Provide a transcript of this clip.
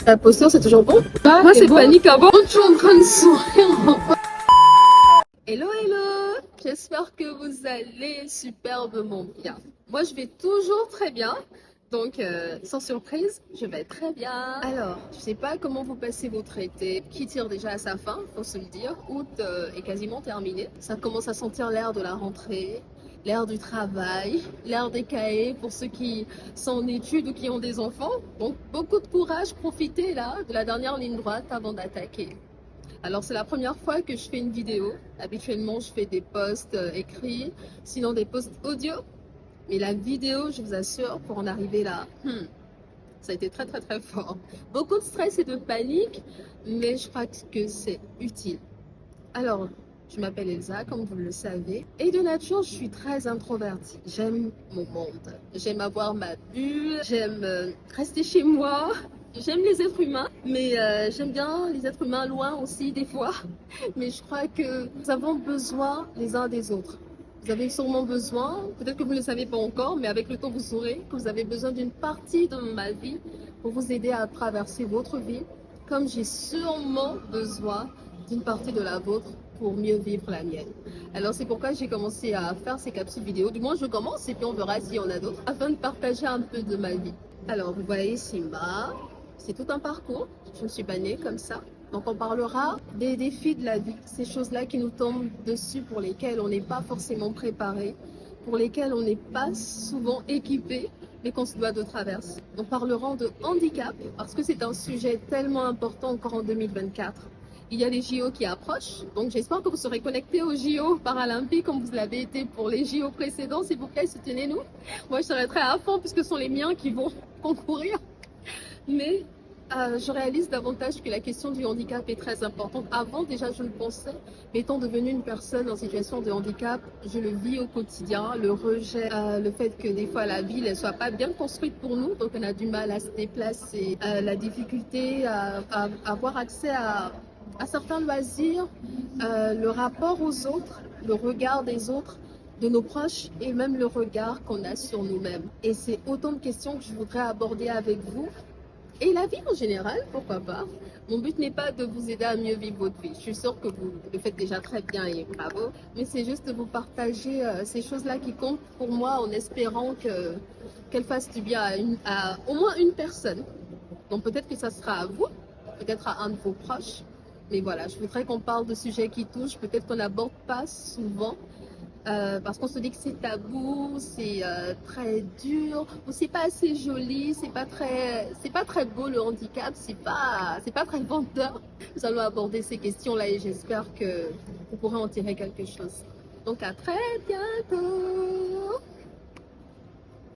La posture, c'est toujours bon. Ah, Moi, c'est c'est bon. panique avant. Je suis en train de sourire. Hello, hello. J'espère que vous allez superbement bien. Moi, je vais toujours très bien. Donc, sans surprise, je vais très bien. Alors, je sais pas comment vous passez votre été, qui tire déjà à sa fin, faut se le dire. Août est quasiment terminé. Ça commence à sentir l'air de la rentrée, l'air du travail, l'air des cahiers pour ceux qui sont en études ou qui ont des enfants. Donc, beaucoup de courage, profitez là de la dernière ligne droite avant d'attaquer. Alors, c'est la première fois que je fais une vidéo. Habituellement, je fais des posts écrits, sinon des posts audio. Mais la vidéo, je vous assure, pour en arriver là, ça a été très très très fort. Beaucoup de stress et de panique, mais je crois que c'est utile. Alors, je m'appelle Elsa, comme vous le savez, et de nature, je suis très introvertie. J'aime mon monde, j'aime avoir ma bulle, j'aime rester chez moi, j'aime les êtres humains, mais j'aime bien les êtres humains loin aussi des fois. Mais je crois que nous avons besoin les uns des autres. Vous avez sûrement besoin, peut-être que vous ne le savez pas encore, mais avec le temps, vous saurez que vous avez besoin d'une partie de ma vie pour vous aider à traverser votre vie, comme j'ai sûrement besoin d'une partie de la vôtre pour mieux vivre la mienne. Alors c'est pourquoi j'ai commencé à faire ces capsules vidéo. Du moins, je commence et puis on verra s'il y en a d'autres, afin de partager un peu de ma vie. Alors, vous voyez Simba, c'est tout un parcours. Je ne suis pas née comme ça. Donc on parlera des défis de la vie, ces choses-là qui nous tombent dessus, pour lesquelles on n'est pas forcément préparé, pour lesquelles on n'est pas souvent équipé, mais qu'on se doit de traverser. On parlera de handicap, parce que c'est un sujet tellement important encore en 2024. Il y a les JO qui approchent, donc j'espère que vous serez connectés aux JO paralympiques comme vous l'avez été pour les JO précédents. S'il vous plaît, soutenez-nous. Moi, je serai très à fond puisque ce sont les miens qui vont concourir. Mais je réalise davantage que la question du handicap est très importante. Avant, déjà, je le pensais, mais étant devenue une personne en situation de handicap, je le vis au quotidien, le rejet, le fait que des fois la ville ne soit pas bien construite pour nous, donc on a du mal à se déplacer, la difficulté à avoir accès à certains loisirs, le rapport aux autres, le regard des autres, de nos proches et même le regard qu'on a sur nous-mêmes. Et c'est autant de questions que je voudrais aborder avec vous. Et la vie en général, pourquoi pas. Mon but n'est pas de vous aider à mieux vivre votre vie. Je suis sûre que vous le faites déjà très bien et bravo. Mais c'est juste de vous partager ces choses-là qui comptent pour moi, en espérant qu'elles fassent du bien à au moins une personne. Donc peut-être que ça sera à vous, peut-être à un de vos proches. Mais voilà, je voudrais qu'on parle de sujets qui touchent, peut-être qu'on n'aborde pas souvent. Parce qu'on se dit que c'est tabou, c'est très dur, ou c'est pas assez joli, c'est pas très beau le handicap, c'est pas très vendeur. Nous allons aborder ces questions-là et j'espère que vous pourrez en tirer quelque chose. Donc à très bientôt.